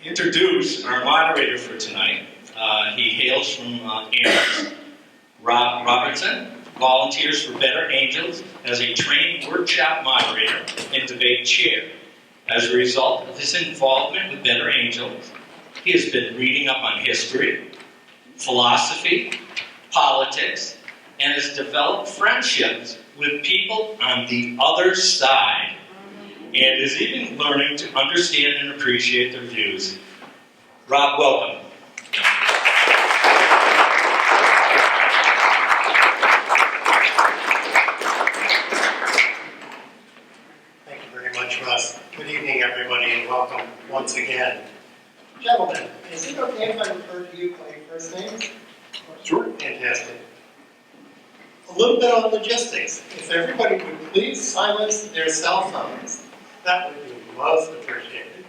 introduce our moderator for tonight. He hails from Amherst. Rob Robertson volunteers for Better Angels as a trained workshop moderator and debate chair. As a result of his involvement with Better Angels, he has been reading up on history, philosophy, politics, and has developed friendships with people on the other side, and is even learning to understand and appreciate their views. Rob, welcome. Thank you very much, Russ. Good evening, everybody, and welcome once again. Gentlemen, is it okay if I refer to you by first names? Sure. Fantastic. A little bit on logistics. If everybody would please silence their cell phones, that would be most appreciated.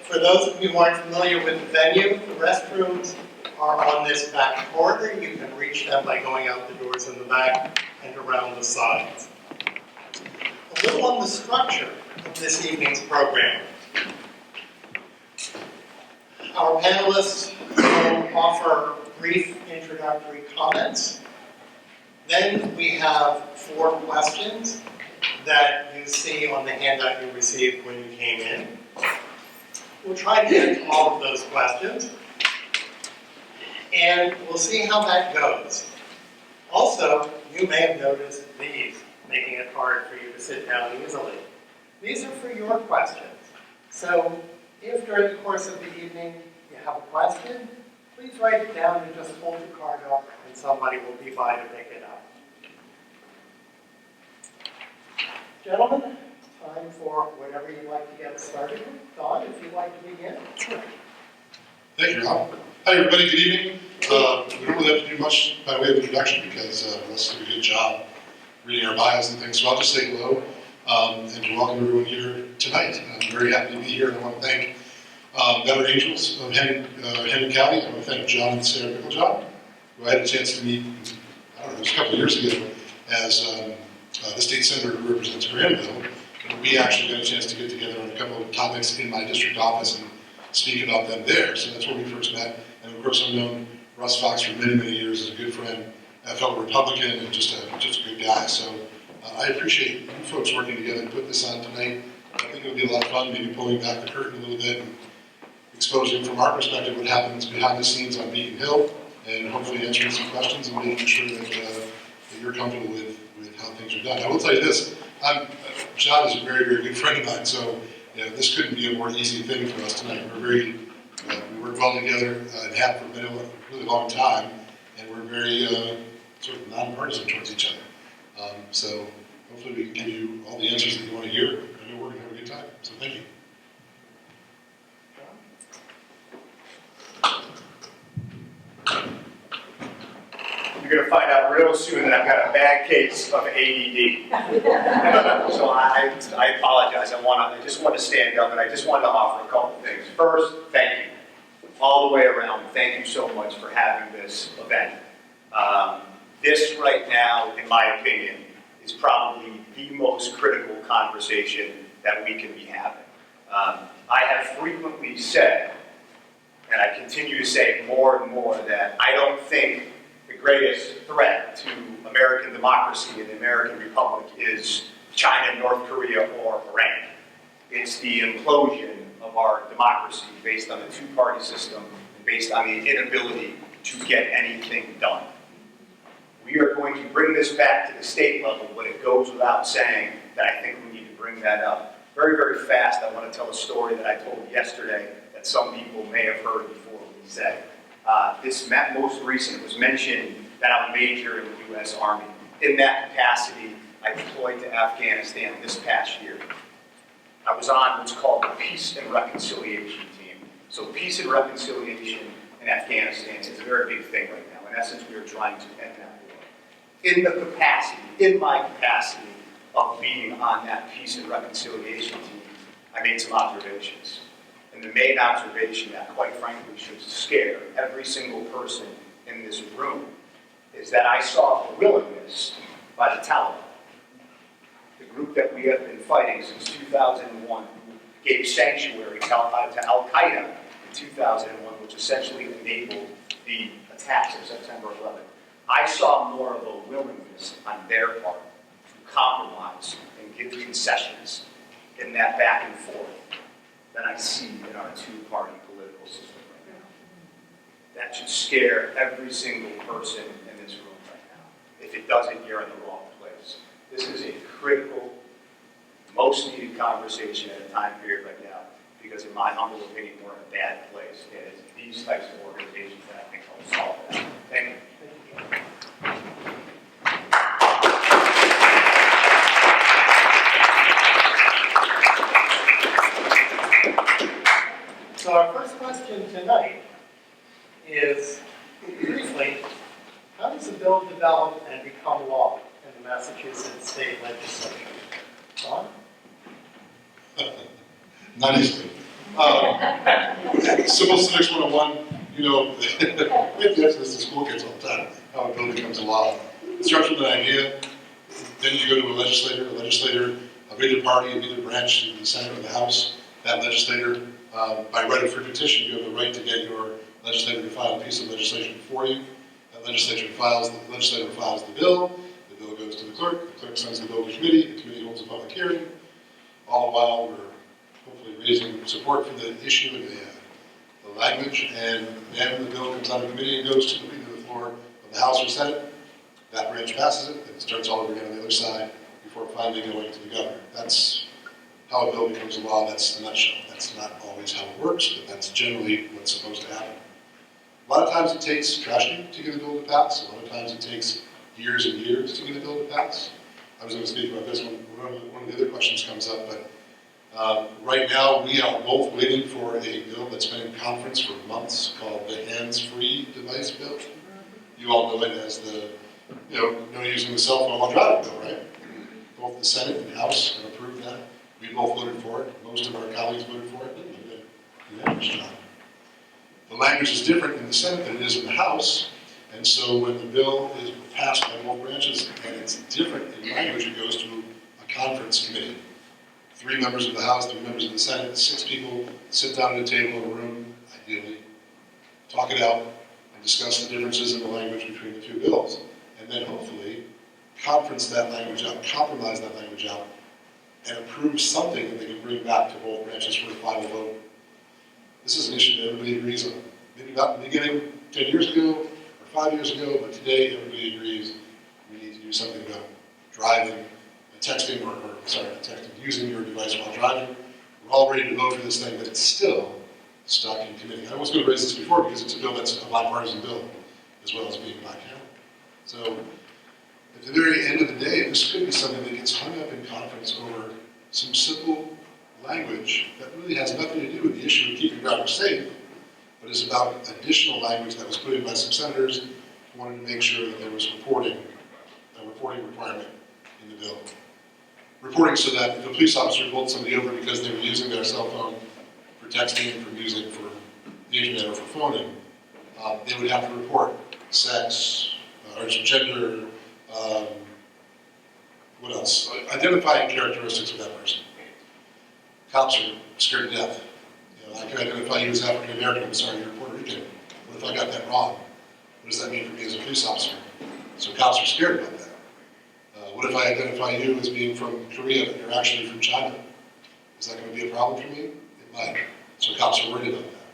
For those of you who aren't familiar with the venue, the restrooms are on this back corridor. You can reach them by going out the doors in the back and around the sides. A little on the structure of this evening's program. Our panelists will offer brief introductory comments. Then we have 4 questions that you see on the handout you received when you came in. We'll try to get to all of those questions, and we'll see how that goes. Also, you may have noticed these, making it hard for you to sit down easily. These are for your questions. So if during the course of the evening you have a question, please write it down and just hold your card up and somebody will be by to pick it up. Gentlemen, time for whatever you'd like to get started with. Don, if you'd like to begin. Sure. Thank you, Rob. Hi, everybody. Good evening. We don't really have to do much by way of introduction because Russ did a good job reading our bios and things. So I'll just say hello and to welcome everyone here tonight. I'm very happy to be here, and I want to thank Better Angels of Hendon County. I want to thank John and Sarah Picklejohn, who I had a chance to meet, I don't know, it was a couple of years ago, as the state senator who represents Granville. And we actually got a chance to get together on a couple of topics in my district office and speak about them there. So that's where we first met. And of course, I've known Russ Fox for many, many years as a good friend, a fellow Republican, and just a good guy. So I appreciate you folks working together to put this on tonight. I think it'll be a lot of fun, maybe pulling back the curtain a little bit and exposing from our perspective what happens behind the scenes on Beacon Hill, and hopefully answering some questions and making sure that you're comfortable with how things are done. I will tell you this, John is a very, very good friend of mine, so this couldn't be a more easy thing for us tonight. We work well together and have for a really long time, and we're very sort of nonpartisan towards each other. So hopefully we can give you all the answers that you want to hear. I know we're going to have a good time, so thank you. You're going to find out real soon that I've got a bad case of ADD. So I apologize. I just want to stand up, and I just wanted to offer a couple things. First, thank you. All the way around, thank you so much for having this event. This right now, in my opinion, is probably the most critical conversation that we can be having. I have frequently said, and I continue to say more and more, that I don't think the greatest threat to American democracy and the American Republic is China, North Korea, or Iran. It's the implosion of our democracy based on the two-party system and based on the inability to get anything done. We are going to bring this back to the state level, but it goes without saying that I think we need to bring that up. Very, very fast, I want to tell a story that I told yesterday that some people may have heard before we said. This most recent was mentioned that I'm a major in the U.S. Army. In that capacity, I deployed to Afghanistan this past year. I was on what's called the Peace and Reconciliation Team. So peace and reconciliation in Afghanistan is a very big thing right now. In essence, we are trying to end that war. In my capacity of being on that Peace and Reconciliation Team, I made some observations. And the main observation that, quite frankly, should scare every single person in this room is that I saw the willingness by the Taliban, the group that we have been fighting since 2001, who gave sanctuary to Al-Qaeda in 2001, which essentially enabled the attacks of September 11th. I saw more of a willingness on their part to compromise and give concessions in that back and forth than I see in our two-party political system right now. That should scare every single person in this room right now. If it doesn't, you're in the wrong place. This is a critical, most needed conversation at a time period right now, because in my humble opinion, we're in a bad place. And it's these types of organizations that I think help solve that. Thank you. So our first question tonight is, briefly, how does a bill develop and become law in the Massachusetts State Legislature? Don? Not easily. Civil Civics 101, you know, we have to ask this to school kids all the time, how a bill becomes a law. It starts with an idea, then you go to a legislator of either party, of either branch, in the Senate or the House. That legislator, by right of free petition, you have the right to get your legislator to file a piece of legislation for you. That legislator files the bill goes to the clerk sends the bill to committee, the committee holds a public hearing. All the while, we're hopefully raising support for the issue and the language, and then the bill comes out of committee and goes to the floor of the House or Senate. That branch passes it, and it starts all over again on the other side before finally going to the governor. That's how a bill becomes a law. That's the nutshell. That's not always how it works, but that's generally what's supposed to happen. A lot of times it takes tragedy to get a bill to pass. A lot of times it takes years and years to get a bill to pass. I was going to speak about this when one of the other questions comes up, but right now we are both waiting for a bill that's been in conference for months called the Hands-Free Device Bill. You all know it as the, no using the cell phone while driving bill, right? Both the Senate and House have approved that. We both voted for it. Most of our colleagues voted for it. The language is different in the Senate than it is in the House, and so when the bill is passed by both branches and it's different in language, it goes to a conference committee. 3 members of the House, 3 members of the Senate, 6 people sit down at a table in a room, ideally, talk it out, and discuss the differences in the language between the 2 bills. And then hopefully conference that language out, compromise that language out, and approve something that they can bring back to both branches for the final vote. This is an issue that everybody agrees on. Maybe not in the beginning, 10 years ago, or 5 years ago, but today everybody agrees we need to do something about driving, texting, using your device while driving. We're all ready to vote for this thing, but it's still stuck in committee. I was going to raise this before because it's a bill that's a bipartisan bill, as well as being bicameral. So, at the very end of the day, this could be something that gets hung up in conference over some simple language that really has nothing to do with the issue of keeping drivers safe, but is about additional language that was put in by some senators who wanted to make sure that there was a reporting requirement in the bill. Reporting so that if a police officer pulled somebody over because they were using their cell phone for texting, for music, for the internet, or for phoning, they would have to report sex, or gender, what else? Identifying characteristics of that person. Cops are scared to death. I can identify you as African American, I'm sorry, you're Puerto Rican. What if I got that wrong? What does that mean for me as a police officer? So cops are scared about that. What if I identify you as being from Korea, but you're actually from China? Is that going to be a problem for me? It might. So cops are worried about that.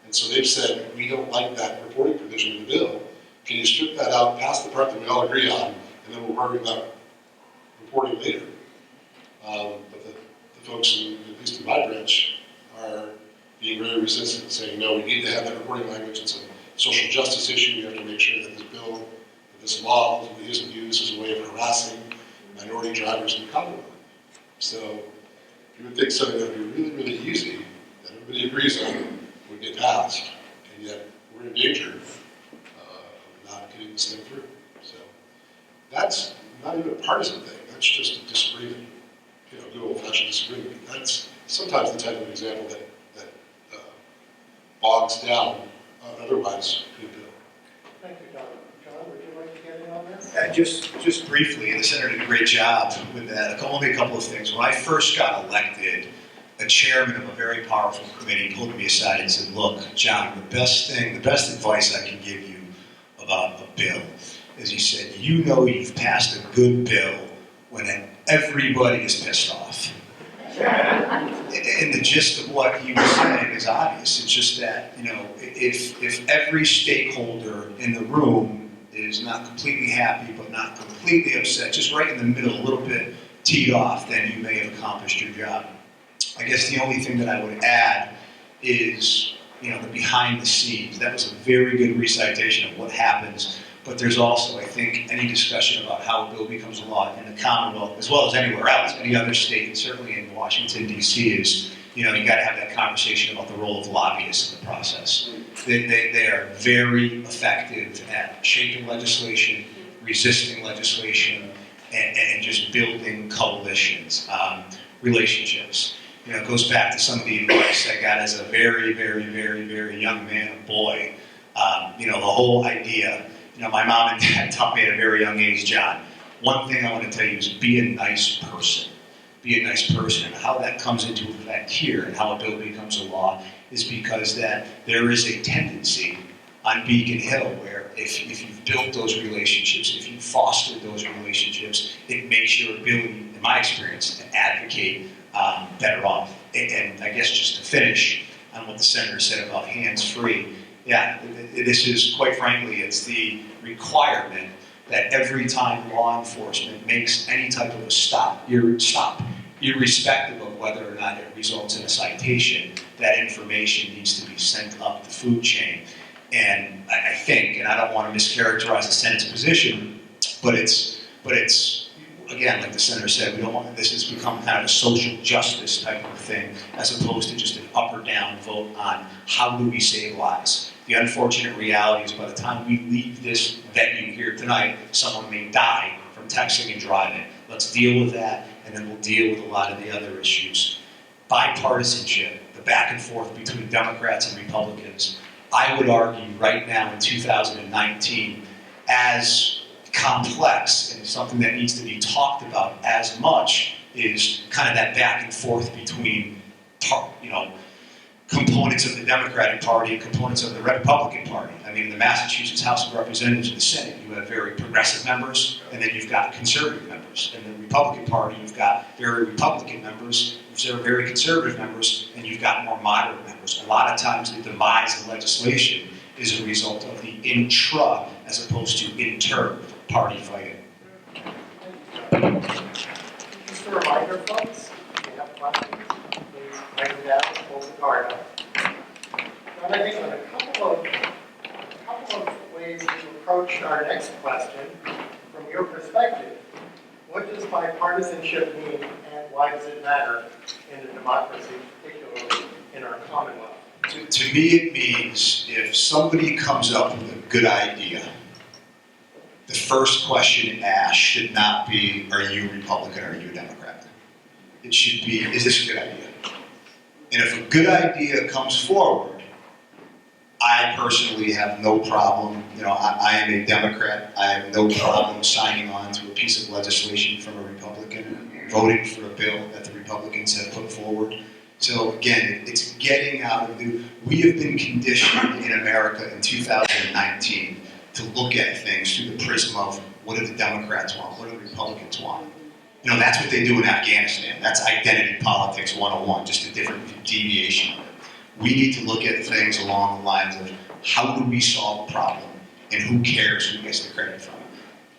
And so they've said, we don't like that reporting provision in the bill. Can you strip that out, pass the part that we all agree on, and then we'll worry about reporting later? But the folks, at least in my branch, are being very resistant, saying, no, we need to have that reporting language. It's a social justice issue. We have to make sure that this bill, that this law ultimately isn't used as a way of harassing minority drivers in the Commonwealth. So you would think something that would be really, really easy, that everybody agrees on, would get passed. And yet we're in danger of not getting this thing through. So that's not even a partisan thing. That's just a disagreement. Good old-fashioned disagreement. That's sometimes the type of example that bogs down otherwise good bill. Thank you, Don. John, would you like to get in on this? Just briefly, and the Senator did a great job with that. Only a couple of things. When I first got elected, a chairman of a very powerful committee pulled me aside and said, look, John, the best advice I can give you about a bill is, he said, you know you've passed a good bill when everybody is pissed off. And the gist of what he was saying is obvious. It's just that, if every stakeholder in the room is not completely happy but not completely upset, just right in the middle, a little bit teed off, then you may have accomplished your job. I guess the only thing that I would add is, the behind the scenes. That was a very good recitation of what happens, but there's also, I think, any discussion about how a bill becomes a law in the Commonwealth, as well as anywhere else, any other state, and certainly in Washington, D.C., is, you got to have that conversation about the role of lobbyists in the process. They are very effective at shaping legislation, resisting legislation, and just building coalitions, relationships. It goes back to some of the advice I got as a very, very, very, very young man, a boy. The whole idea, my mom and dad taught me at a very young age, John, one thing I want to tell you is be a nice person. Be a nice person. And how that comes into effect here and how a bill becomes a law is because that there is a tendency on Beacon Hill where if you've built those relationships, if you've fostered those relationships, it makes your ability, in my experience, to advocate better off. And I guess just to finish on what the senator said about hands-free, this is, quite frankly, it's the requirement that every time law enforcement makes any type of a stop, irrespective of whether or not it results in a citation, that information needs to be sent up the food chain. And I think, and I don't want to mischaracterize the Senate's position, but it's again, like the senator said, we don't want this has become kind of a social justice type of thing, as opposed to just an up or down vote on how do we save lives. The unfortunate reality is by the time we leave this venue here tonight, someone may die from texting and driving. Let's deal with that, and then we'll deal with a lot of the other issues. Bipartisanship, the back and forth between Democrats and Republicans, I would argue right now in 2019, as complex and something that needs to be talked about as much is kind of that back and forth between, components of the Democratic Party and components of the Republican Party. I mean, in the Massachusetts House of Representatives and the Senate, you have very progressive members, and then you've got conservative members. In the Republican Party, you've got very Republican members, very conservative members, and you've got more moderate members. A lot of times, the demise of legislation is a result of the intra as opposed to inter-party fighting. Just a reminder, folks, if you have questions, please write them down, hold the card up. And I think on a couple of ways to approach our next question, from your perspective, what does bipartisanship mean and why does it matter in a democracy, particularly in our Commonwealth? To me, it means if somebody comes up with a good idea, the first question asked should not be, are you a Republican or are you a Democrat? It should be, is this a good idea? And if a good idea comes forward, I personally have no problem, I am a Democrat, I have no problem signing on to a piece of legislation from a Republican, voting for a bill that the Republicans have put forward. So again, it's getting out of we have been conditioned in America in 2019 to look at things through the prism of what do the Democrats want, what do the Republicans want. That's what they do in Afghanistan. That's identity politics 101, just a different deviation of it. We need to look at things along the lines of how do we solve a problem and who cares who gets the credit from it.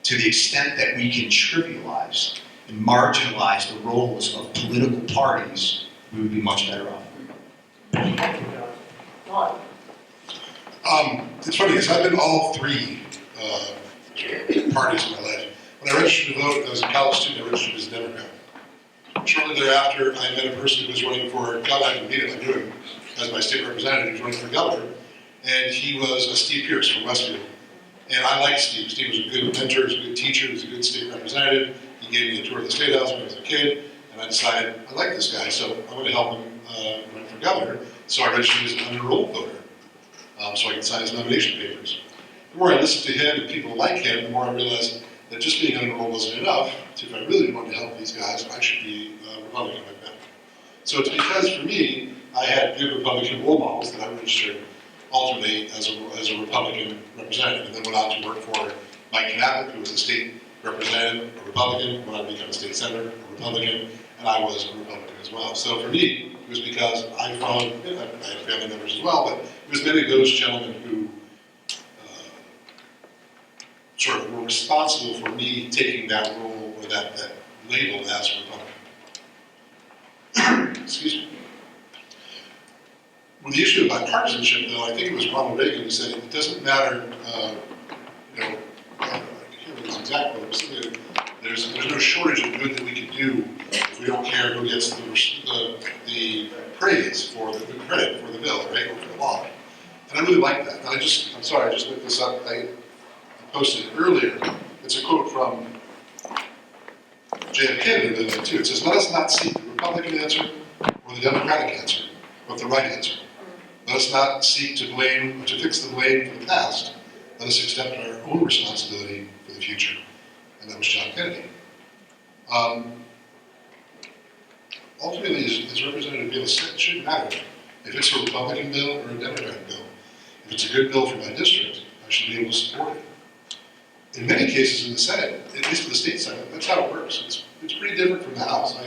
To the extent that we can trivialize and marginalize the roles of political parties, we would be much better off. Thank you, John. It's funny because I've been all three parties in my life. When I registered to vote, I was a college student, I registered as a Democrat. Shortly thereafter, I met a person who was running for governor. I didn't meet him, I knew him as my state representative. He was running for governor, and he was Steve Pierce from Westfield. And I liked Steve. Steve was a good mentor, he was a good teacher, he was a good state representative. He gave me a tour of the State House when I was a kid, and I decided I like this guy, so I'm going to help him run for governor. So I registered as an unenrolled voter, so I could sign his nomination papers. The more I listened to him and people like him, the more I realized that just being unenrolled wasn't enough. So if I really wanted to help these guys, I should be Republican like that. So it's because, for me, I had good Republican role models that I registered alternate as a Republican representative, and then went on to work for Mike Knappich, who was a state representative, a Republican, when I became a state senator, a Republican, and I was a Republican as well. So for me, it was because I followed, I had family members as well, but it was many of those gentlemen who sort of were responsible for me taking that role or that label as a Republican. Excuse me. With the issue of bipartisanship, though, I think it was Ronald Reagan who said it doesn't matter, I can't remember his exact quote, but there's no shortage of good that we can do if we don't care who gets the praise for the credit for the bill, right, or for the law. And I really like that. And I'm sorry, I just looked this up. I posted it earlier. It's a quote from J.F. Kennedy, too. It says, "Let us not seek the Republican answer or the Democratic answer, but the right answer. Let us not seek to blame or to fix the blame for the past. Let us accept our own responsibility for the future." And that was John Kennedy. Ultimately, as Representative Bill said, it shouldn't matter if it's a Republican bill or a Democratic bill. If it's a good bill for my district, I should be able to support it. In many cases in the Senate, at least in the state Senate, that's how it works. It's pretty different from the House.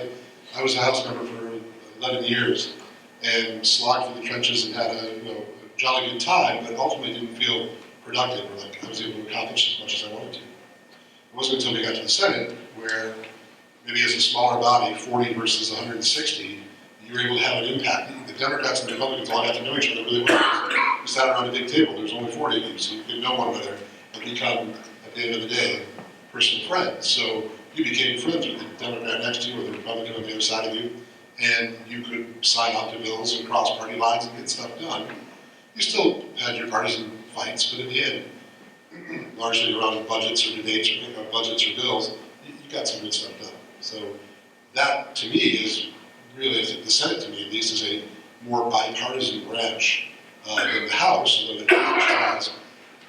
I was a House member for 11 years and slogged through the trenches and had a jolly good time, but ultimately didn't feel productive or like I was able to accomplish as much as I wanted to. It wasn't until we got to the Senate where maybe as a smaller body, 40 versus 160, you were able to have an impact. The Democrats and the Republicans all got to know each other really well. We sat around a big table. There was only 40 of you, so you could know one another and become, at the end of the day, personal friends. So you became friends with the Democrat next to you or the Republican on the other side of you, and you could sign on to bills and cross party lines and get stuff done. You still had your partisan fights, but in the end, largely around budgets or debates or budgets or bills, you got some good stuff done. So that, to me, is really, I think the Senate, to me at least, is a more bipartisan branch than the House, than the Congress has.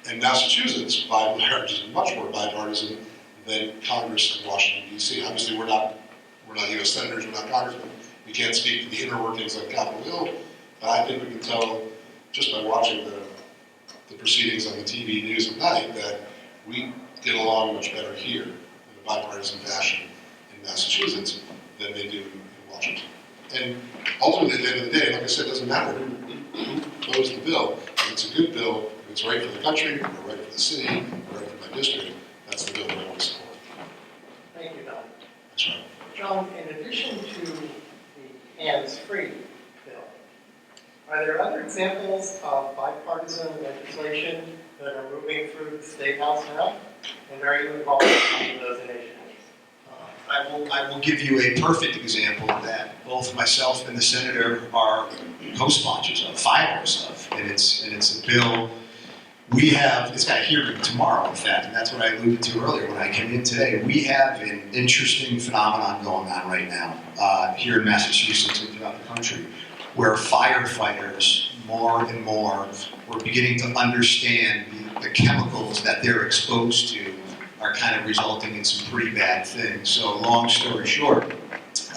And Massachusetts, by and large, is much more bipartisan than Congress in Washington, D.C. Obviously, we're not U.S. senators, we're not congressmen. We can't speak to the inner workings on Capitol Hill, but I think we can tell just by watching the proceedings on the TV news at night that we get along much better here in a bipartisan fashion in Massachusetts than they do in Washington. And ultimately, at the end of the day, like I said, it doesn't matter who closed the bill. If it's a good bill, if it's right for the country, or right for the city, or right for my district, that's the bill that I want to support. Thank you, Don. That's right. John, in addition to the hands-free bill, are there other examples of bipartisan legislation that are moving through the State House now? And are you involved in any of those initiatives? I will give you a perfect example that both myself and the senator are co-sponsors of, filers of, and it's a bill we have. It's got a hearing tomorrow, in fact, and that's what I alluded to earlier when I came in today. We have an interesting phenomenon going on right now here in Massachusetts and throughout the country, where firefighters more and more were beginning to understand the chemicals that they're exposed to are kind of resulting in some pretty bad things. So long story short,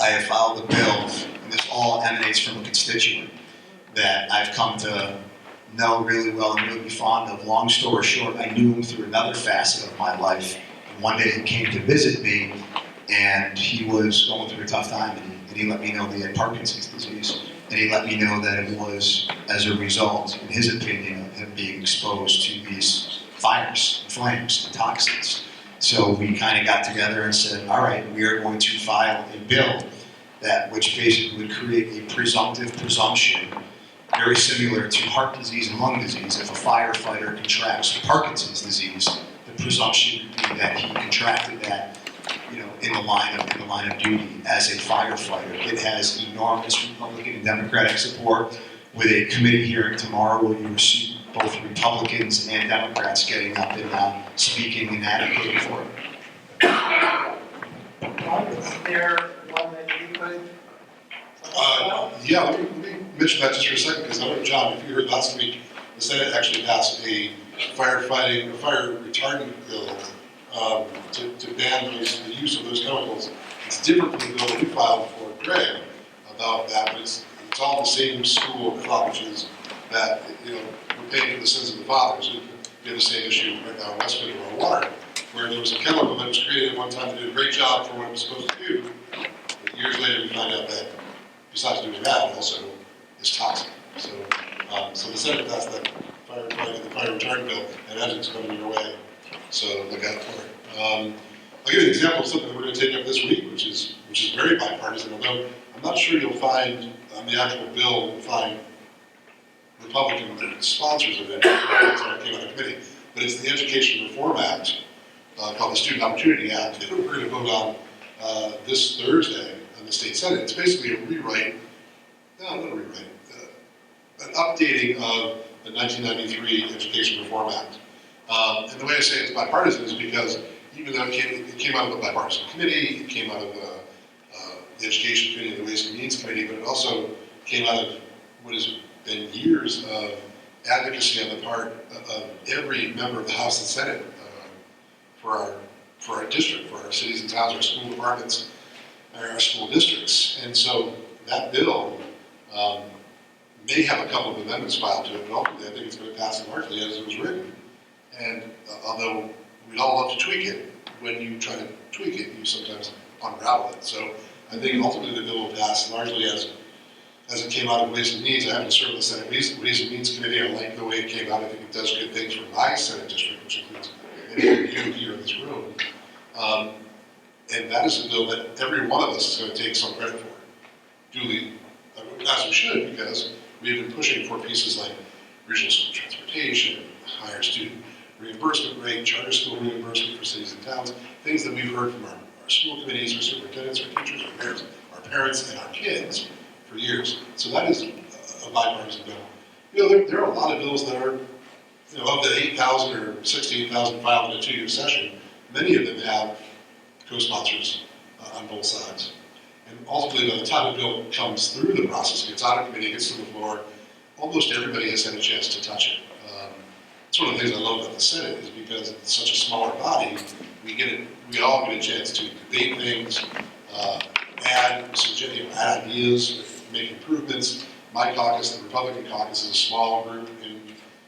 I have filed a bill, and this all emanates from a constituent that I've come to know really well and really be fond of. Long story short, I knew him through another facet of my life. And one day he came to visit me, and he was going through a tough time, and he let me know that he had Parkinson's disease. And he let me know that it was as a result, in his opinion, of him being exposed to these fires, flames, and toxins. So we kind of got together and said, all right, we are going to file a bill which basically would create a presumptive presumption, very similar to heart disease and lung disease. If a firefighter contracts Parkinson's disease, the presumption would be that he contracted that, in the line of duty as a firefighter. It has enormous Republican and Democratic support. With a committee hearing tomorrow, where you see both Republicans and Democrats getting up and speaking and advocating for it. John, is there one that you could? Yeah, let me mention that just for a second, because I know, John, if you heard last week, the Senate actually passed a fire retardant bill to ban the use of those chemicals. It's different from the bill that we filed for Greg about that, but it's all the same school of thought, which is that, we're paying for the sins of the fathers. We have the same issue right now in Westwood with our water, where there was a chemical that was created at one time that did a great job for what it was supposed to do, but years later we find out that besides doing that, it also is toxic. So, so the Senate passed that fire retardant bill, and that's coming your way. So look out for it. I'll give you an example of something that we're going to take up this week, which is very bipartisan. Although I'm not sure you'll find on the actual bill, you'll find Republican sponsors of it. It came out of committee, but it's the Education Reform Act, called the Student Opportunity Act, that we're going to vote on this Thursday in the state Senate. It's basically a rewrite, not a rewrite, an updating of the 1993 Education Reform Act. And the way I say it's bipartisan is because even though it came out of a bipartisan committee, it came out of the Education Committee and the Ways and Means Committee, but it also came out of what has been years of advocacy on the part of every member of the House and Senate for our district, for our cities and towns, our school departments, our school districts. And so that bill may have a couple of amendments filed to it, but ultimately I think it's going to pass largely as it was written. And although we'd all love to tweak it, when you try to tweak it, you sometimes unravel it. So I think ultimately the bill will pass largely as it came out of Ways and Means. I haven't served on the Senate Ways and Means Committee. I like the way it came out. I think it does good things for my Senate district, which includes many of you here in this room. And that is a bill that every one of us is going to take some credit for. Duly, as we should, because we've been pushing for pieces like regional school transportation, higher student reimbursement rate, charter school reimbursement for cities and towns, things that we've heard from our school committees, our superintendents, our teachers, our parents, and our kids for years. So that is a bipartisan bill. There are a lot of bills that are, of the 8,000 or 68,000 filed in a 2-year session, many of them have co-sponsors on both sides. And ultimately, by the time a bill comes through the process, gets out of committee, gets to the floor, almost everybody has had a chance to touch it. It's one of the things I love about the Senate is because it's such a smaller body, we all get a chance to debate things, add ideas, make improvements. My caucus, the Republican caucus, is a small group in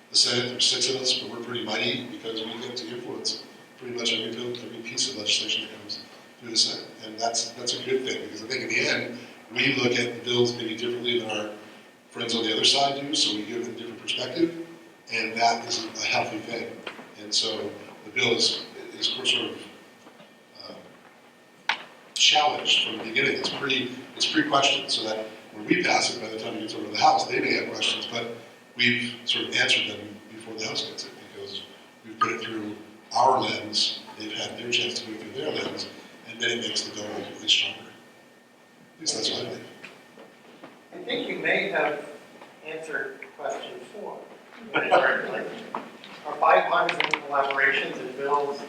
the Senate. There's 6 of us, but we're pretty mighty because we get to influence pretty much every piece of legislation that comes through the Senate. And that's a good thing, because I think in the end, we look at the bills maybe differently than our friends on the other side do, so we give them a different perspective. And that is a healthy thing. And so the bill is sort of challenged from the beginning. It's pre-questioned, so that when we pass it, by the time it gets over to the House, they may have questions, but we've sort of answered them before the House gets it, because we've put it through our lens, they've had their chance to go through their lens, and then it makes the bill ultimately stronger. At least that's what I believe. I think you may have answered question 4. Are bipartisan collaborations and bills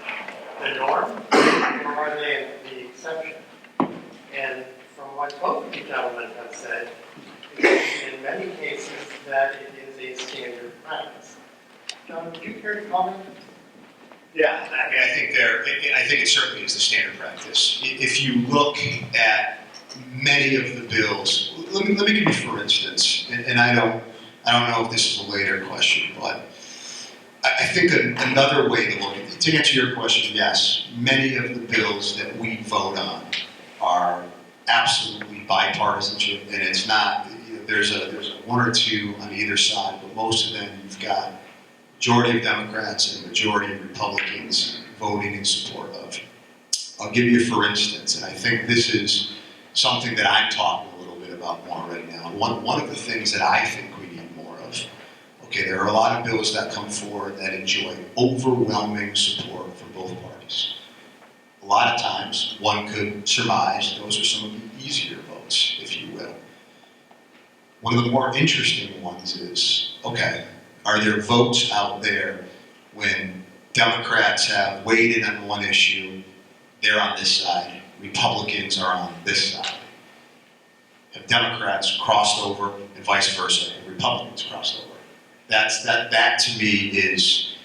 the norm, or are they the exception? And from what both of you gentlemen have said, in many cases that it is a standard practice. John, would you care to comment? Yeah, I mean, I think it certainly is the standard practice. If you look at many of the bills, let me give you for instance, and I don't know if this is a later question, but I think another way to look at it, to answer your question, yes, many of the bills that we vote on are absolutely bipartisan, and it's not, there's a 1 or 2 on either side, but most of them you've got majority of Democrats and majority of Republicans voting in support of. I'll give you for instance, and I think this is something that I'm talking a little bit about more right now. One of the things that I think we need more of, okay, there are a lot of bills that come forward that enjoy overwhelming support from both parties. A lot of times, one could surmise those are some of the easier votes, if you will. One of the more interesting ones is, okay, are there votes out there when Democrats have weighed in on one issue, they're on this side, Republicans are on this side? Have Democrats crossed over and vice versa, and Republicans crossed over? That to me is,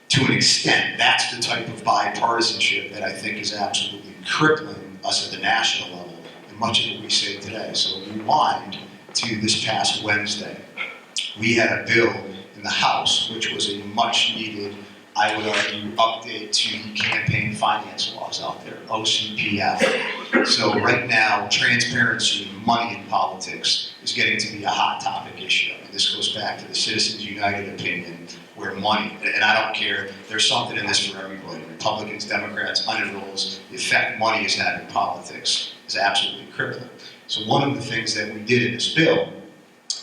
to an extent, that's the type of bipartisanship that I think is absolutely crippling us at the national level, and much of what we say today. So rewind to this past Wednesday. We had a bill in the House, which was a much needed, I would argue, update to the campaign finance laws out there, OCPF. So right now, transparency, money in politics is getting to be a hot topic issue. And this goes back to the Citizens United opinion, where money, and I don't care, there's something in this for everybody. Republicans, Democrats, unenrolls, the effect money has had in politics is absolutely crippling. So one of the things that we did in this bill,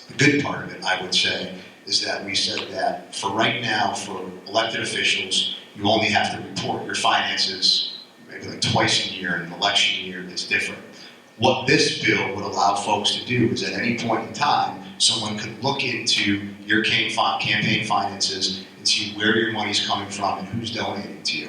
the good part of it, I would say, is that we said that for right now, for elected officials, you only have to report your finances maybe like twice a year. In an election year, it's different. What this bill would allow folks to do is at any point in time, someone could look into your campaign finances and see where your money's coming from and who's donating to you.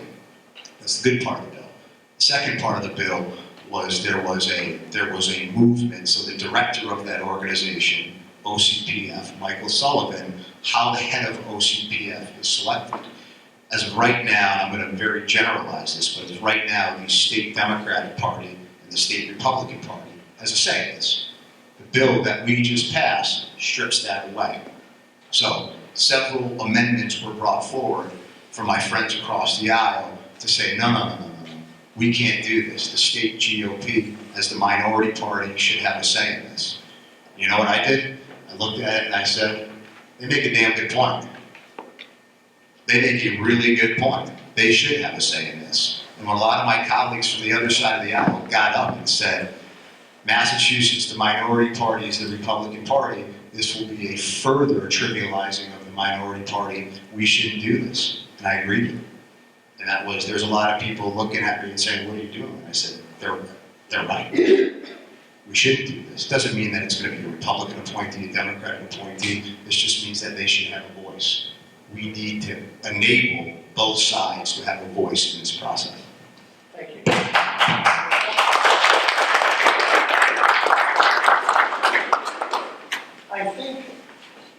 That's the good part of the bill. The second part of the bill was there was a movement, so the director of that organization, OCPF, Michael Sullivan, how the head of OCPF is selected. As of right now, and I'm going to very generalize this, but as of right now, the state Democratic Party and the state Republican Party has a say in this. The bill that we just passed strips that away. So several amendments were brought forward from my friends across the aisle to say, no. We can't do this. The state GOP, as the minority party, should have a say in this. You know what I did? I looked at it and I said, they make a damn good point. They make a really good point. They should have a say in this. And when a lot of my colleagues from the other side of the aisle got up and said, Massachusetts, the minority party is the Republican Party, this will be a further trivializing of the minority party, we shouldn't do this. And I agreed with it. And that was, there's a lot of people looking at me and saying, what are you doing? And I said, they're right. We shouldn't do this. Doesn't mean that it's going to be a Republican appointee, a Democratic appointee. This just means that they should have a voice. We need to enable both sides to have a voice in this process. Thank you. I think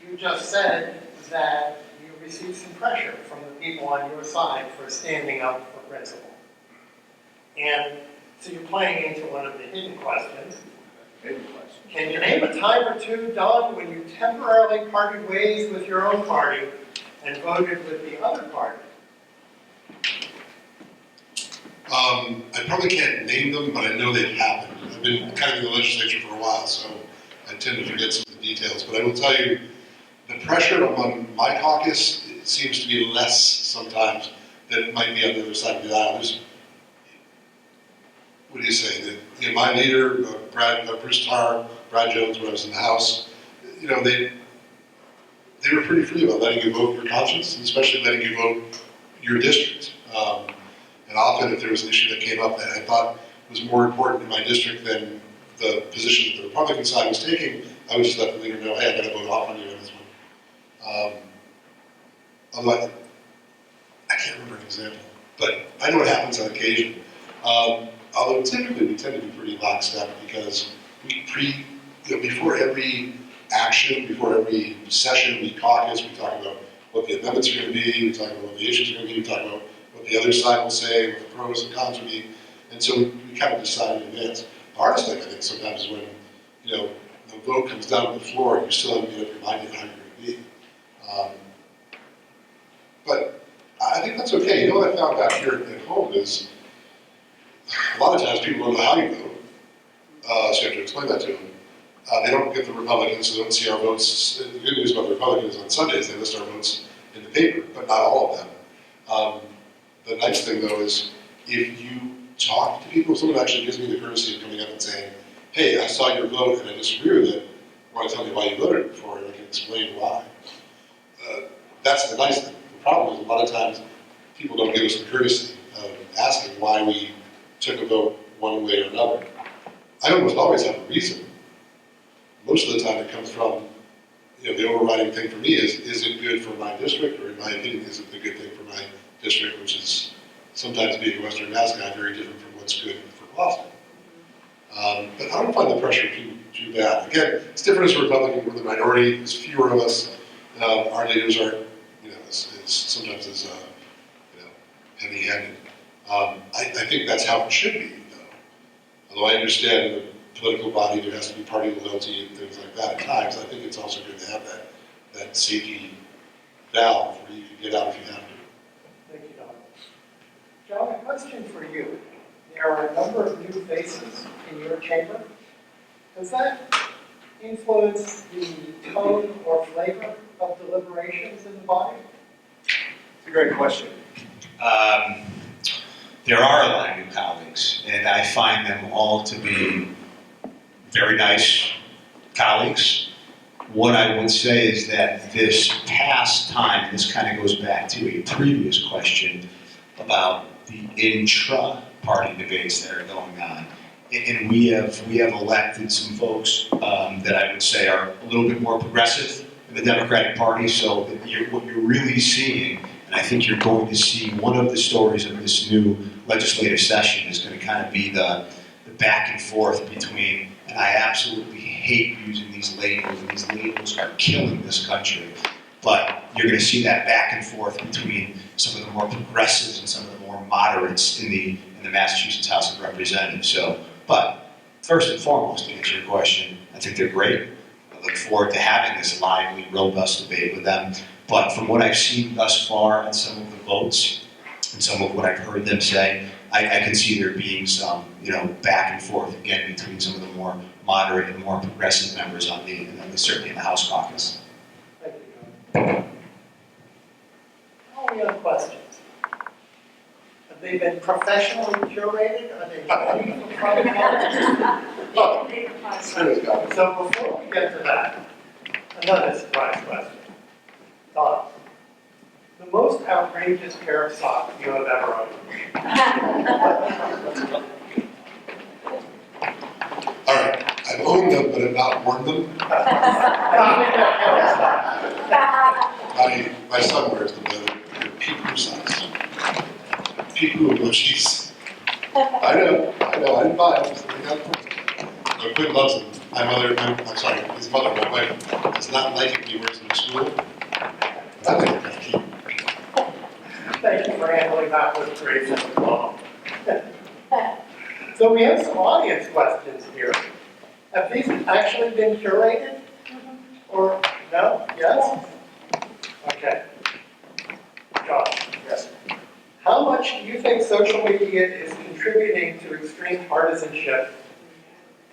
you just said that you received some pressure from the people on your side for standing up for principle. And so you're playing into one of the hidden questions. Can you name a time or two, Don, when you temporarily parted ways with your own party and voted with the other party? I probably can't name them, but I know they've happened. I've been kind of in the legislature for a while, so I tend to forget some of the details. But I will tell you, the pressure among my caucus seems to be less sometimes than it might be on the other side of the aisle. What do you say? My leader, Bruce Tarr, Brad Jones, when I was in the House, they were pretty free about letting you vote your conscience, and especially letting you vote your district. And often, if there was an issue that came up that I thought was more important in my district than the position that the Republican side was taking, I would just let the leader know, hey, I'm going to vote off on you on this one. I can't remember an example, but I know what happens on occasion. Although typically we tend to be pretty lockstep because before every action, before every session, we caucus, we talk about what the amendments are going to be, we talk about what the issues are going to be, we talk about what the other side will say, what the pros and cons will be, and so we kind of decide in advance. The hardest thing, I think, sometimes is when, the vote comes down to the floor and you still haven't made up your mind yet how you're going to be. But I think that's okay. What I found out here at home is a lot of times people don't know how you vote, so you have to explain that to them. They don't get the Republicans, so they don't see our votes. The good news about the Republicans on Sundays, they list our votes in the paper, but not all of them. The nice thing, though, is if you talk to people, someone actually gives me the courtesy of coming up and saying, hey, I saw your vote and I disagree with it, or tell me why you voted for it, and I can explain why. That's the nice thing. The problem is a lot of times people don't give us the courtesy of asking why we took a vote one way or another. I almost always have a reason. Most of the time it comes from, the overriding thing for me is it good for my district, or in my opinion, is it the good thing for my district, which is sometimes being a Western Mass guy, very different from what's good for Boston. But I don't find the pressure too bad. Again, it's different as a Republican, we're the minority, there's fewer of us, our leaders aren't, sometimes as, heavy-handed. I think that's how it should be, though. Although I understand political body, there has to be party loyalty and things like that at times. I think it's also good to have that safety valve where you can get out if you have to. Thank you, Don. John, a question for you. There are a number of new faces in your chamber. Does that influence the tone or flavor of deliberations in the body? It's a great question. There are a lot of new colleagues, and I find them all to be very nice colleagues. What I would say is that this past time, this kind of goes back to a previous question about the intra-party debates that are going on. And we have elected some folks that I would say are a little bit more progressive in the Democratic Party. So what you're really seeing, and I think you're going to see one of the stories of this new legislative session is going to kind of be the back and forth between, and I absolutely hate using these labels, and these labels are killing this country. But you're going to see that back and forth between some of the more progressives and some of the more moderates in the Massachusetts House of Representatives. So, but first and foremost, to answer your question, I think they're great. I look forward to having this lively, robust debate with them. But from what I've seen thus far and some of the votes and some of what I've heard them say, I can see there being some, back and forth again between some of the more moderate and more progressive members on certainly in the House caucus. Thank you, John. How are we on questions? Have they been professionally curated? Are they ready for private comments? So before we get to that, another surprise question. Don, the most outrageous pair of socks you have ever owned? All right, I've owned them, but I've not worn them. My son wears them, they're pee-poo socks. Pee-poo emojis. I know, I didn't buy them. But Quinn loves them. His mother, my wife, does not like it when he wears them to school. I think they're cute. Thank you for handling that with grace and calm. So we have some audience questions here. Have these actually been curated? Or no? Yes? Okay. Josh, Yes. how much do you think social media is contributing to extreme partisanship?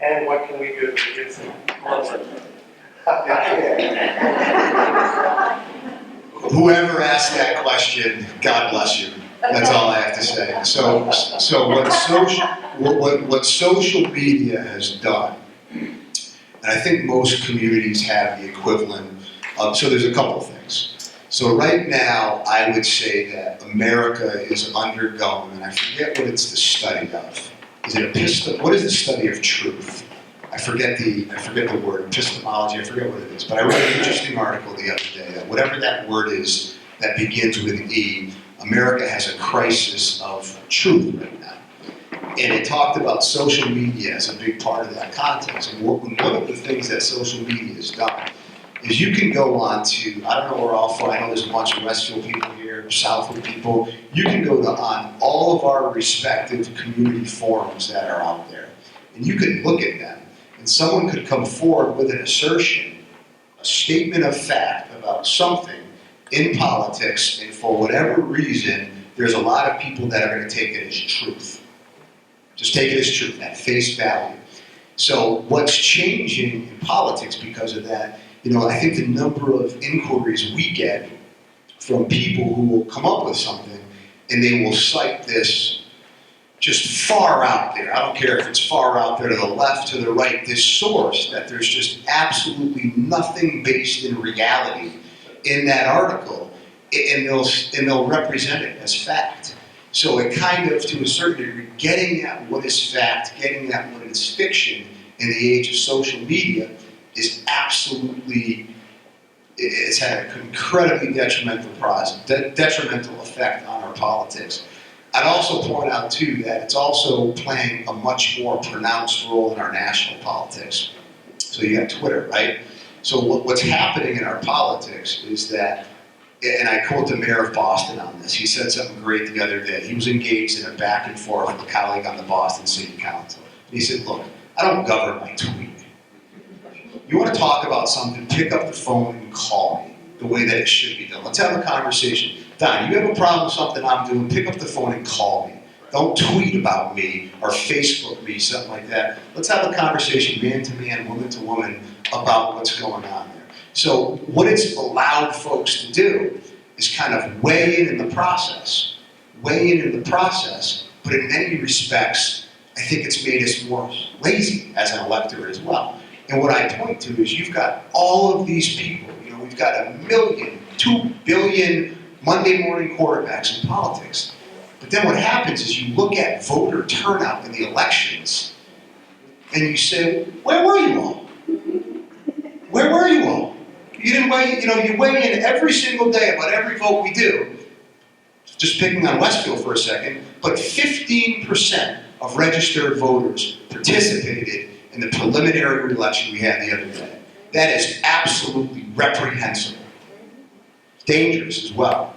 And what can we do to reduce it? Whoever asked that question, God bless you. That's all I have to say. So what social media has done, and I think most communities have the equivalent of, so there's a couple of things. So right now, I would say that America is undergoing, and I forget what it's the study of. Is it what is the study of truth? I forget the word, epistemology, I forget what it is. But I read an interesting article the other day that whatever that word is that begins with E, America has a crisis of truth right now. And it talked about social media as a big part of that context. And one of the things that social media has done is you can go on to, I don't know where all from, I know there's a bunch of Westfield people here, Southfield people, you can go on all of our respective community forums that are out there. And you can look at them, and someone could come forward with an assertion, a statement of fact about something in politics, and for whatever reason, there's a lot of people that are going to take it as truth. Just take it as truth, at face value. So what's changing in politics because of that, I think the number of inquiries we get from people who will come up with something and they will cite this just far out there. I don't care if it's far out there to the left, to the right, this source that there's just absolutely nothing based in reality in that article, and they'll represent it as fact. So it kind of, to a certain degree, getting at what is fact, getting at what is fiction in the age of social media is absolutely, it's had an incredibly detrimental effect on our politics. I'd also point out, too, that it's also playing a much more pronounced role in our national politics. So you have Twitter, right? So what's happening in our politics is that, and I quote the mayor of Boston on this, he said something great the other day. He was engaged in a back and forth with a colleague on the Boston City Council. And he said, look, I don't govern my tweet. You want to talk about something, pick up the phone and call me the way that it should be done. Let's have a conversation. Don, you have a problem with something I'm doing, pick up the phone and call me. Don't tweet about me or Facebook me, something like that. Let's have a conversation, man to man, woman to woman, about what's going on there. So what it's allowed folks to do is kind of weigh in the process. Weigh in the process, but in many respects, I think it's made us more lazy as an electorate as well. And what I point to is you've got all of these people, you know, we've got 1 million, 2 billion Monday morning quarterbacks in politics. But then what happens is you look at voter turnout in the elections and you say, where were you all? Where were you all? You didn't weigh, you know, you weigh in every single day about every vote we do. Just picking on Westfield for a second, but 15% of registered voters participated in the preliminary election we had the other day. That is absolutely reprehensible. Dangerous as well.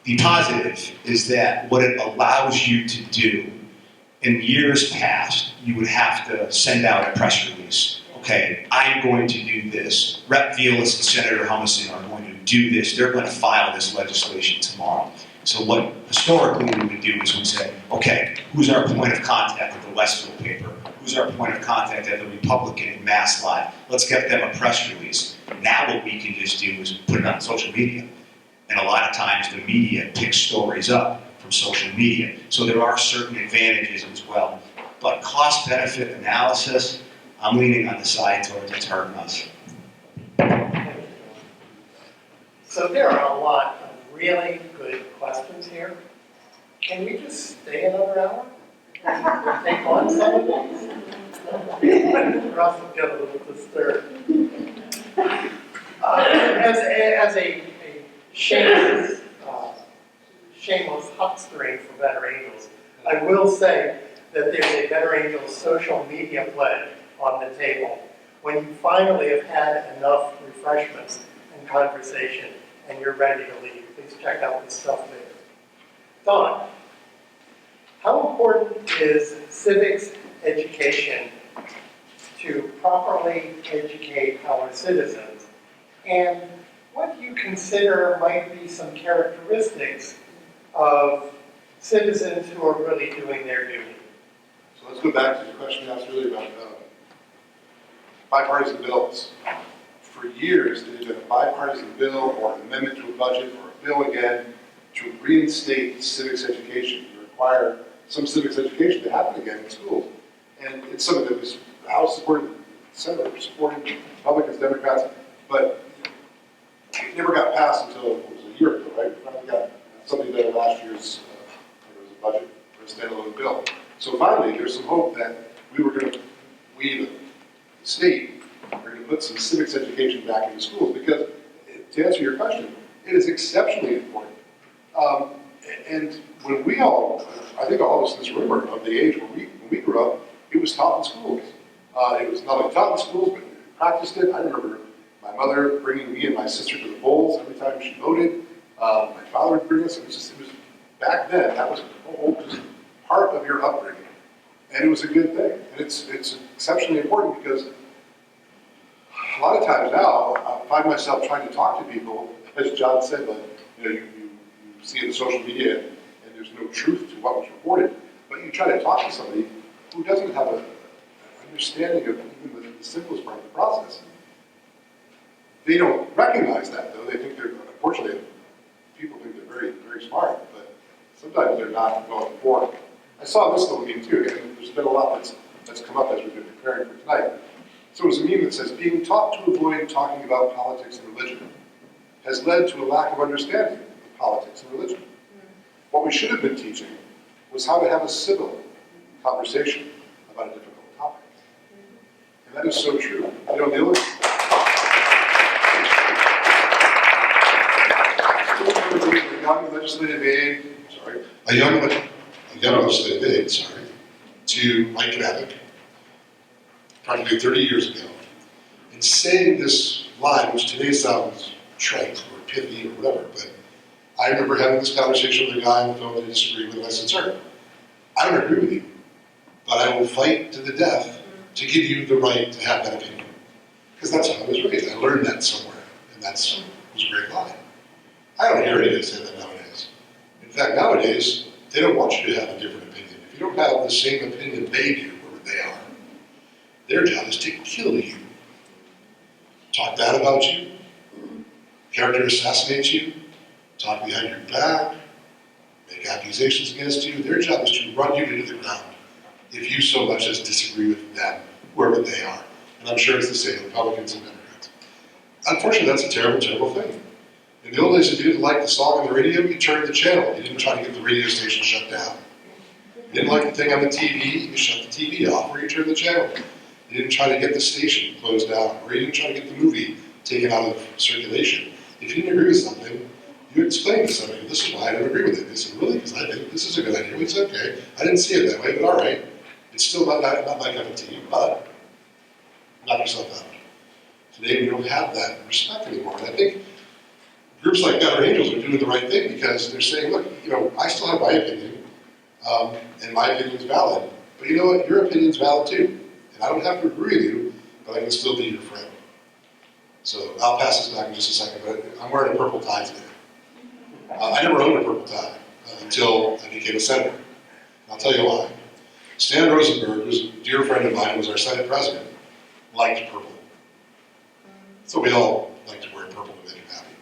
The positive is that what it allows you to do, in years past, you would have to send out a press release. Okay, I'm going to do this. Rep. Vilas and Senator Humison are going to do this. They're going to file this legislation tomorrow. So what historically we would do is we'd say, okay, who's our point of contact at the Westfield paper? Who's our point of contact at the Republican in Mass Live? Let's get them a press release. Now what we can just do is put it on social media. And a lot of times the media picks stories up from social media. So there are certain advantages as well. But cost-benefit analysis, I'm leaning on the side towards it's hurting us. So there are a lot of really good questions here. Can we just stay another hour? Take on some of these? Russ will get a little disturbed. As a shameless huckstering for Better Angels, I will say that there's a Better Angels social media pledge on the table. When you finally have had enough refreshments and conversation and you're ready to leave, please check out the stuff there. Don, how important is civics education to properly educate our citizens? And what do you consider might be some characteristics of citizens who are really doing their duty? So let's go back to the question you asked earlier about bipartisan bills. For years, there's been a bipartisan bill or an amendment to a budget or a bill again to reinstate civics education, to require some civics education to happen again in schools. And it's something that was the House supported, the Senate supported, Republicans, Democrats, but it never got passed until it was a year ago, right? We finally got something done in last year's budget for a standalone bill. So finally, there's some hope that we, the state, are going to put some civics education back into schools because, to answer your question, it is exceptionally important. And when we all, I think all of us in this room are of the age when we grew up, it was taught in schools. It was not only taught in schools, but we practiced it. I remember my mother bringing me and my sister to the polls every time she voted. My father would bring us. It was back then, that was a whole just part of your upbringing. And it was a good thing. And it's exceptionally important because a lot of times now, I find myself trying to talk to people, as John said, like, you see in social media and there's no truth to what was reported, but you try to talk to somebody who doesn't have an understanding of even the simplest part of the process. They don't recognize that, though. They think unfortunately, people think they're very, very smart, but sometimes they're not well informed. I saw this little meme too, and there's been a lot that's come up as we've been preparing for tonight. So it was a meme that says, being taught to avoid talking about politics and religion has led to a lack of understanding of politics and religion. What we should have been teaching was how to have a civil conversation about a difficult topic. And that is so true. The young legislative aide, a young legislative aide, to Mike Dravik, practically 30 years ago, and saying this line, which today sounds trite or pithy or whatever, but I remember having this conversation with a guy on the phone that I disagreed with, and I said, sir, I don't agree with you, but I will fight to the death to give you the right to have that opinion. Because that's how I was raised. I learned that somewhere, and that was a great line. I don't hear anybody say that nowadays. In fact, nowadays, they don't want you to have a different opinion. If you don't have the same opinion they do, or they are, their job is to kill you. Talk bad about you, character assassinate you, talk behind your back, make accusations against you. Their job is to run you into the ground if you so much as disagree with them, whoever they are. And I'm sure it's the same, Republicans and Democrats. Unfortunately, that's a terrible, terrible thing. In the old days, if you didn't like the song on the radio, you turned the channel. You didn't try to get the radio station shut down. You didn't like the thing on the TV, you shut the TV off, or you turned the channel. You didn't try to get the station closed down, or you didn't try to get the movie taken out of circulation. If you didn't agree with something, you explained to somebody, this is why I don't agree with it. They said, really? Because I think this is a good idea. We said, okay, I didn't see it that way, but all right. It's still not my cup of tea, but knock yourself out. Today, we don't have that respect anymore. And I think groups like Better Angels are doing the right thing because they're saying, look, I still have my opinion, and my opinion is valid. But you know what? Your opinion is valid too. And I don't have to agree with you, but I can still be your friend. So I'll pass this back in just a second, but I'm wearing a purple tie today. I never owned a purple tie until I became a senator. I'll tell you why. Stan Rosenberg, who's a dear friend of mine and was our Senate president, liked purple. So we all like to wear purple to make him happy.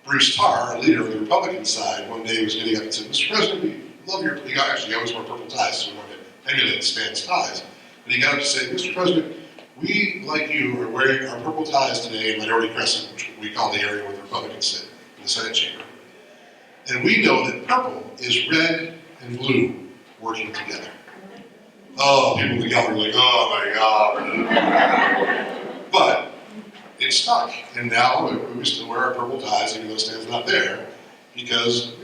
Bruce Tarr, a leader of the Republican side, one day was getting up and said, Mr. President, we love your, he always wore purple ties, so we wanted to emulate Stan's ties. But he got up to say, Mr. President, we, like you, are wearing our purple ties today in Minority Crescent, which we call the area where the Republicans sit, in the Senate chamber. And we know that purple is red and blue working together. Oh, people in the gallery are like, oh my God. But it stuck. And now we still wear our purple ties, even though Stan's not there, because,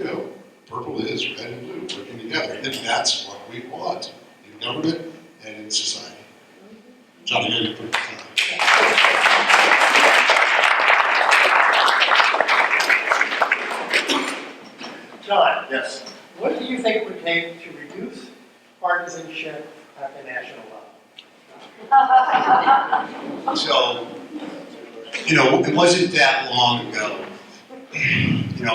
purple is red and blue working together. And that's what we want in government and in society. John, you gotta put it John, Yes. what do you think it would take to reduce partisanship at the national level? So, it wasn't that long ago.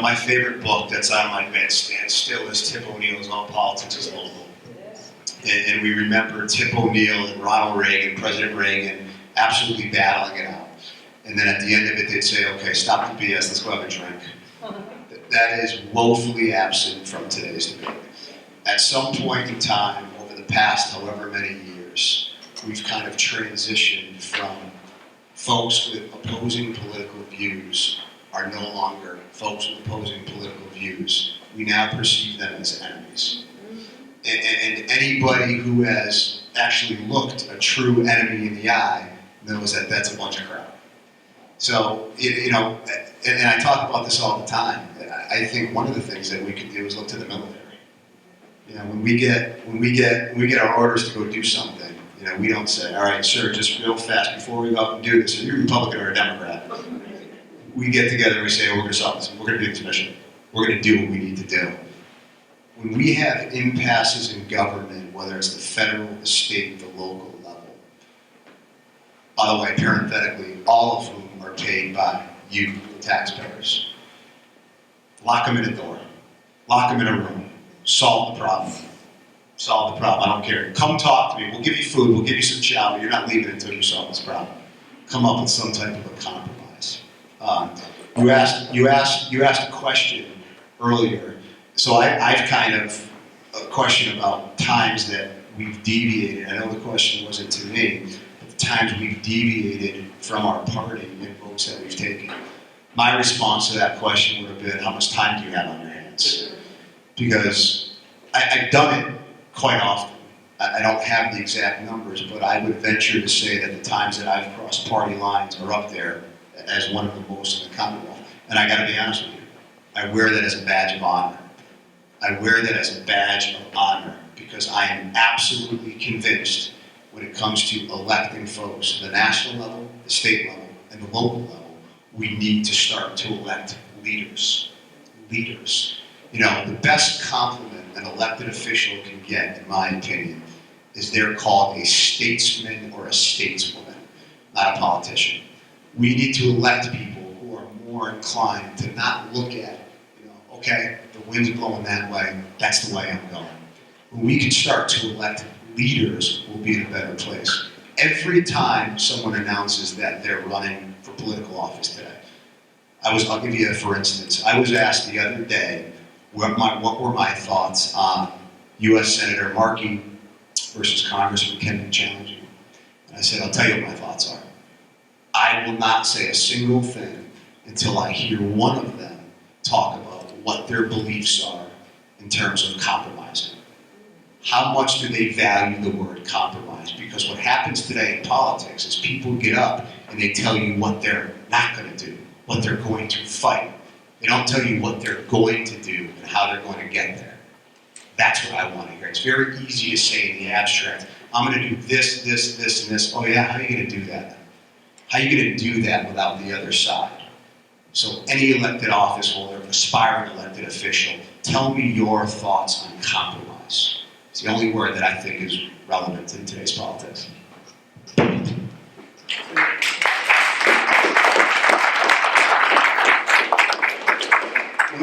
My favorite book that's on my bedstand still is Tip O'Neill's All Politics is Local. And we remember Tip O'Neill and Ronald Reagan, President Reagan, absolutely battling it out. And then at the end of it, they'd say, okay, stop the BS, let's go have a drink. That is woefully absent from today's debate. At some point in time, over the past however many years, we've kind of transitioned from folks with opposing political views are no longer folks with opposing political views. We now perceive them as enemies. And anybody who has actually looked a true enemy in the eye knows that that's a bunch of crap. So, and I talk about this all the time. I think one of the things that we could do is look to the military. When we get our orders to go do something, we don't say, all right, sir, just real fast before we go out and do this, are you a Republican or a Democrat? We get together and we say, we're going to solve this. We're going to do this mission. We're going to do what we need to do. When we have impasses in government, whether it's the federal, the state, the local level, by the way, parenthetically, all of whom are paid by you, the taxpayers, lock them in a door, lock them in a room, solve the problem. Solve the problem, I don't care. Come talk to me, we'll give you food, we'll give you some chow, but you're not leaving until you solve this problem. Come up with some type of a compromise. You asked a question earlier. So I've kind of a question about times that we've deviated. I know the question wasn't to me, but the times we've deviated from our party and votes that we've taken. My response to that question would have been, how much time do you have on your hands? Because I've done it quite often. I don't have the exact numbers, but I would venture to say that the times that I've crossed party lines are up there as one of the most in the Commonwealth. And I gotta be honest with you, I wear that as a badge of honor. I wear that as a badge of honor because I am absolutely convinced when it comes to electing folks at the national level, the state level, and the local level, we need to start to elect leaders. leaders. You know, the best compliment an elected official can get, in my opinion, is they're called a statesman or a stateswoman, not a politician. We need to elect people who are more inclined to not look at, you know, okay, the wind's blowing that way, that's the way I'm going. When we can start to elect leaders, we'll be in a better place. Every time someone announces that they're running for political office today, I'll give you a for instance. I was asked the other day what were my thoughts on U.S. Senator Markey versus Congressman Kevin challenging. And I said, I'll tell you what my thoughts are. I will not say a single thing until I hear one of them talk about what their beliefs are in terms of compromising. How much do they value the word compromise? Because what happens today in politics is people get up and they tell you what they're not going to do, what they're going to fight. They don't tell you what they're going to do and how they're going to get there. That's what I want to hear. It's very easy to say in the abstract, I'm going to do this, this, this, and this. Oh yeah, how are you going to do that? How are you going to do that without the other side? So any elected office holder, aspiring elected official, tell me your thoughts on compromise. It's the only word that I think is relevant in today's politics. When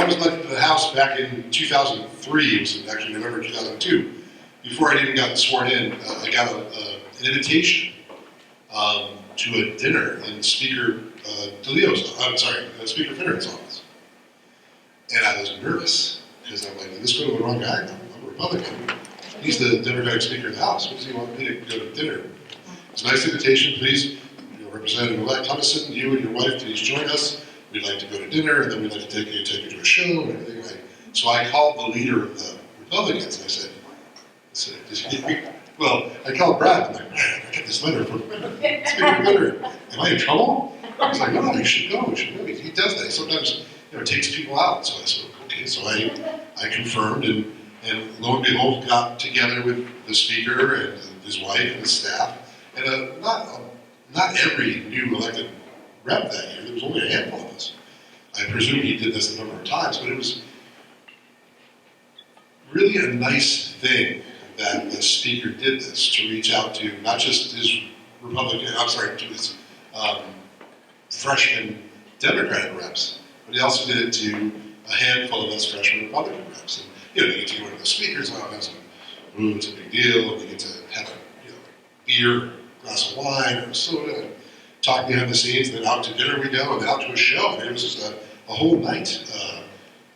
I was elected to the House back in 2003, it was actually November 2002, before I even got sworn in, I got an invitation to a dinner in Speaker Speaker Finneran's office. And I was nervous, because I'm like, did this go to the wrong guy? I'm a Republican. He's the Democratic Speaker of the House. What does he want me to go to dinner? It's a nice invitation. Please, Representative-elect Humison, you and your wife, please join us. We'd like to go to dinner, and then we'd like to take you to a show and everything. So I called the leader of the Republicans, and I said, well, I called Brad. I'm like, Brad, I got this letter from Speaker Finneran. Am I in trouble? He's like, no, you should go. You should go. He does that. He sometimes, takes people out. So I said, okay. So I confirmed, and lo and behold, got together with the speaker and his wife and his staff, and not every new elected rep that year. There was only a handful of us. I presume he did this a number of times, but it was really a nice thing that the speaker did this, to reach out to not just his to his freshman Democratic reps, but he also did it to a handful of us freshman Republican reps. And you get to go to the speaker's office, and ooh, it's a big deal, and you get to have a beer, a glass of wine, or a soda, and talk behind the scenes, and then out to dinner we go, and out to a show. And it was just a whole night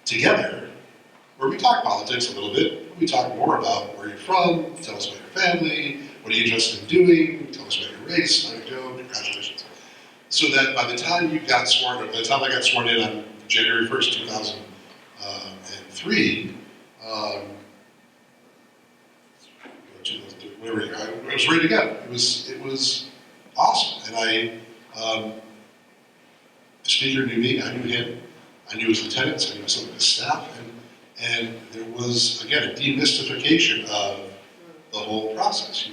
together, where we talk politics a little bit. We talk more about where you're from, tell us about your family, what are you interested in doing, tell us about your race, how you go, congratulations. So that by the time I got sworn in on January 1st, 2003, whatever year, I was ready to go. It was awesome. And the speaker knew me, I knew him, I knew his lieutenants, I knew some of his staff, and there was, again, a demystification of the whole process,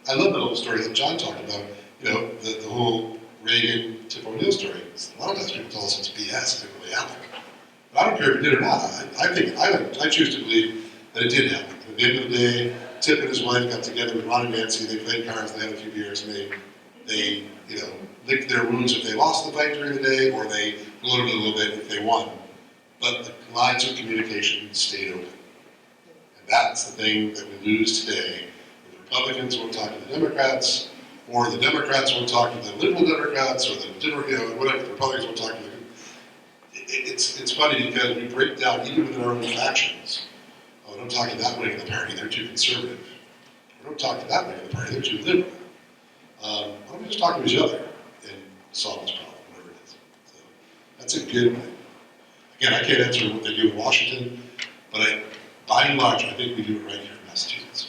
I love the little story that John talked about, the whole Reagan Tip O'Neill story. A lot of times people tell us it's BS, it didn't really happen. But I don't care if it did or not. I choose to believe that it did happen. At the end of the day, Tip and his wife got together with Ron and Nancy, they played cards, they had a few beers, and they licked their wounds if they lost the fight during the day, or they gloated a little bit if they won. But the lines of communication stayed open. And that's the thing that we lose today. The Republicans won't talk to the Democrats, or the Democrats won't talk to the liberal Democrats, or whatever, the Republicans won't talk to the... It's funny because we break down, even within our own factions. Oh, don't talk to that wing of the party, they're too conservative. Or don't talk to that wing of the party, they're too liberal. Why don't we just talk to each other and solve this problem, whatever it is. So that's a good thing. Again, I can't answer what they do in Washington, but by and large, I think we do it right here in Massachusetts.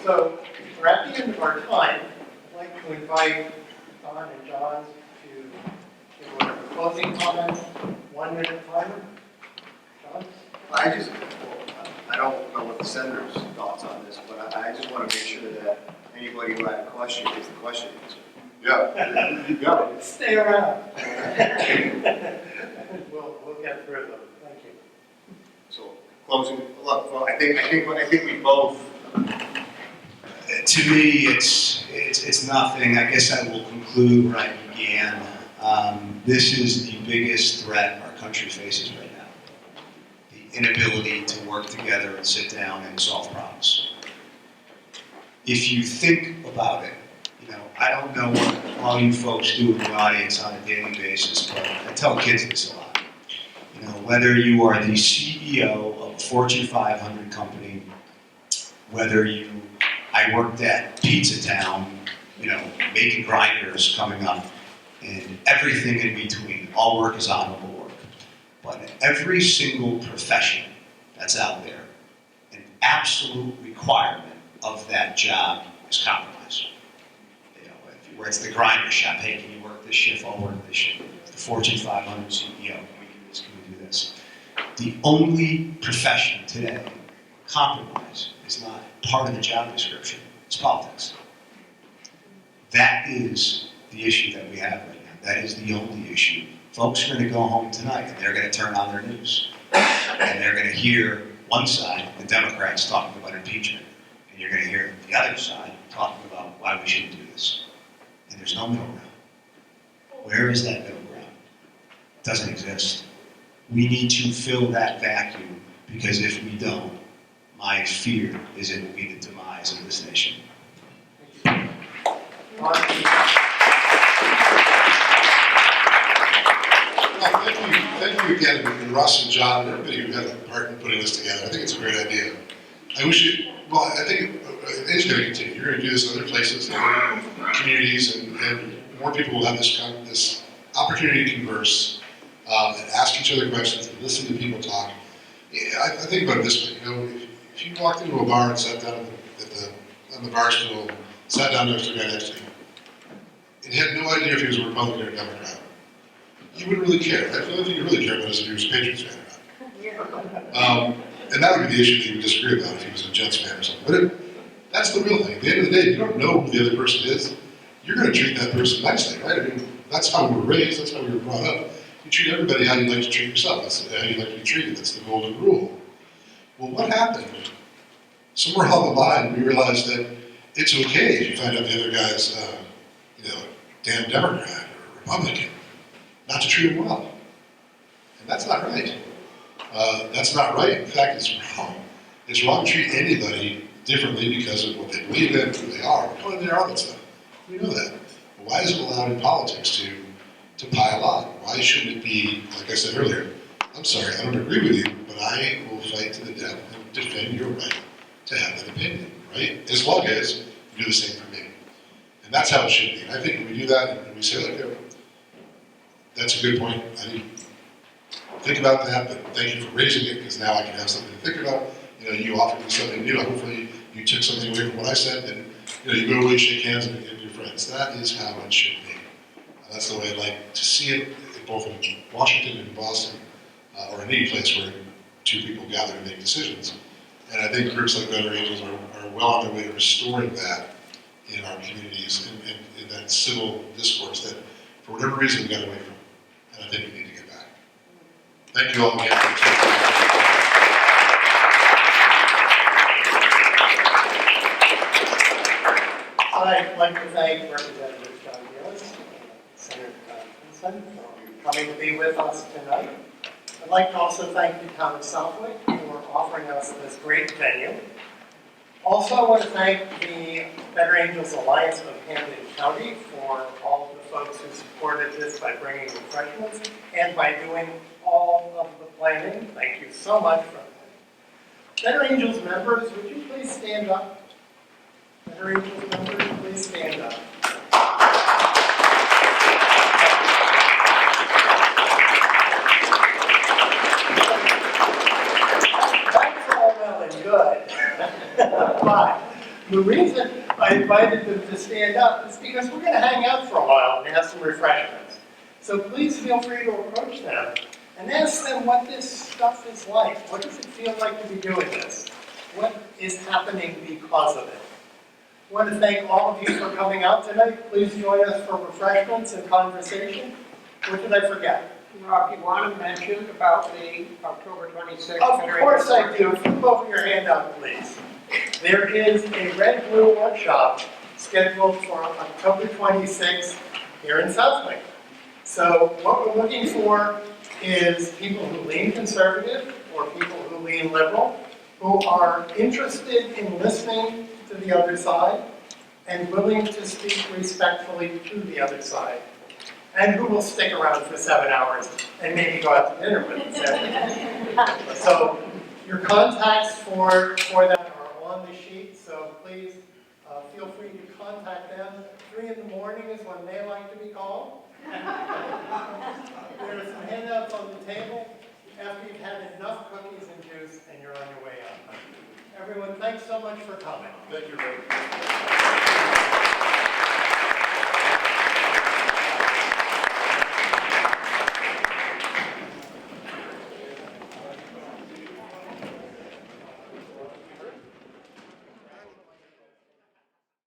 So, we're at the end of our time. I'd like to invite Don and John to give a closing comment, 1 minute timer. John? I don't know what the senator's thoughts on this, but I just want to make sure that anybody who had a question gets the question answered. Yeah, keep going. Stay around. We'll get through them. Thank you. So, closing, look, well, I think we both, To me, it's nothing. I guess I will conclude where I began. This is the biggest threat our country faces right now. The inability to work together and sit down and solve problems. If you think about it, I don't know what all you folks do in the audience on a daily basis, but I tell kids this a lot. Whether you are the CEO of a Fortune 500 company, whether I worked at Pizza Town, making grinders coming up, and everything in between. All work is honorable work. But every single profession that's out there, an absolute requirement of that job is compromise. If you work at the grinder shop, hey, can you work this shift? I'll work this shift. The Fortune 500 CEO, can we do this? Can we do this? The only profession today, compromise is not part of the job description. It's politics. That is the issue that we have right now. That is the only issue. Folks are going to go home tonight and they're going to turn on their news. And they're going to hear one side, the Democrats, talking about impeachment. And you're going to hear the other side talking about why we shouldn't do this. And there's no middle ground. Where is that middle ground? It doesn't exist. We need to fill that vacuum, because if we don't, my fear is it will be the demise of this nation. Well, thank you again, and Russ and John, and everybody who had a part in putting this together. I think it's a great idea. I think it's going to continue. You're going to do this in other places, in other communities, and more people will have this opportunity to converse, and ask each other questions, and listen to people talk. I think about it this way, if you walked into a bar and sat down on the bar stool, sat down next to the guy next to you, and had no idea if he was a Republican or a Democrat, you wouldn't really care. The only thing you really care about is if he was a Patriots fan or not. And that would be the issue that you would disagree about if he was a Jets fan or something. But that's the real thing. At the end of the day, if you don't know who the other person is, you're going to treat that person nicely, right? I mean, that's how we were raised. That's how we were brought up. You treat everybody how you like to treat yourself. That's how you like to be treated. That's the golden rule. Well, what happened? Somewhere along the line, we realized that it's okay if you find out the other guy's, damn Democrat or Republican, not to treat him well. And that's not right. That's not right. In fact, it's wrong. It's wrong to treat anybody differently because of what they believe in, who they are. We know they're all that stuff. We know that. But why is it allowed in politics to pile on? Why shouldn't it be, like I said earlier, I'm sorry, I don't agree with you, but I will fight to the death and defend your right to have an opinion, right? As long as you do the same for me. And that's how it should be. And I think when we do that and we say, like, that's a good point. I didn't think about that, but thank you for raising it, because now I can have something to think about. You offered me something new. Hopefully you took something away from what I said, and you go away, shake hands, and your friends. That is how it should be. That's the way I'd like to see it, both in Washington and Boston, or in any place where two people gather to make decisions. And I think groups like Better Angels are well on their way to restoring that in our communities, in that civil discourse that, for whatever reason, we got away from. And I think we need to get back. Thank you all again for taking I'd like to thank Representative John Gillis and Senator Hudson for coming to be with us tonight. I'd like to also thank the town of Southwick for offering us this great venue. Also, I want to thank the Better Angels Alliance of Camden County for all of the folks who supported this by bringing refreshments and by doing all of the planning. Thank you so much for that. Better Angels members, would you please stand up? Better Angels members, please stand up. That's all well and good. But the reason I invited them to stand up is because we're going to hang out for a while and have some refreshments. So please feel free to approach them and ask them what this stuff is like. What does it feel like to be doing this? What is happening because of it? I want to thank all of you for coming out tonight. Please join us for refreshments and conversation. What did I forget? Rob, you want to mention about the October 26th? Of course I do. Flip over your handout, please. There is a Red Blue workshop scheduled for October 26th here in Southwick. So what we're looking for is people who lean conservative or people who lean liberal, who are interested in listening to the other side and willing to speak respectfully to the other side, and who will stick around for 7 hours and maybe go out to dinner with us. So your contacts for that are on the sheet, so please feel free to contact them. 3 in the morning is when they like to be called. There are some handouts on the table after you've had enough cookies and juice and you're on your way out. Everyone, thanks so much for coming. Thank you, Ray.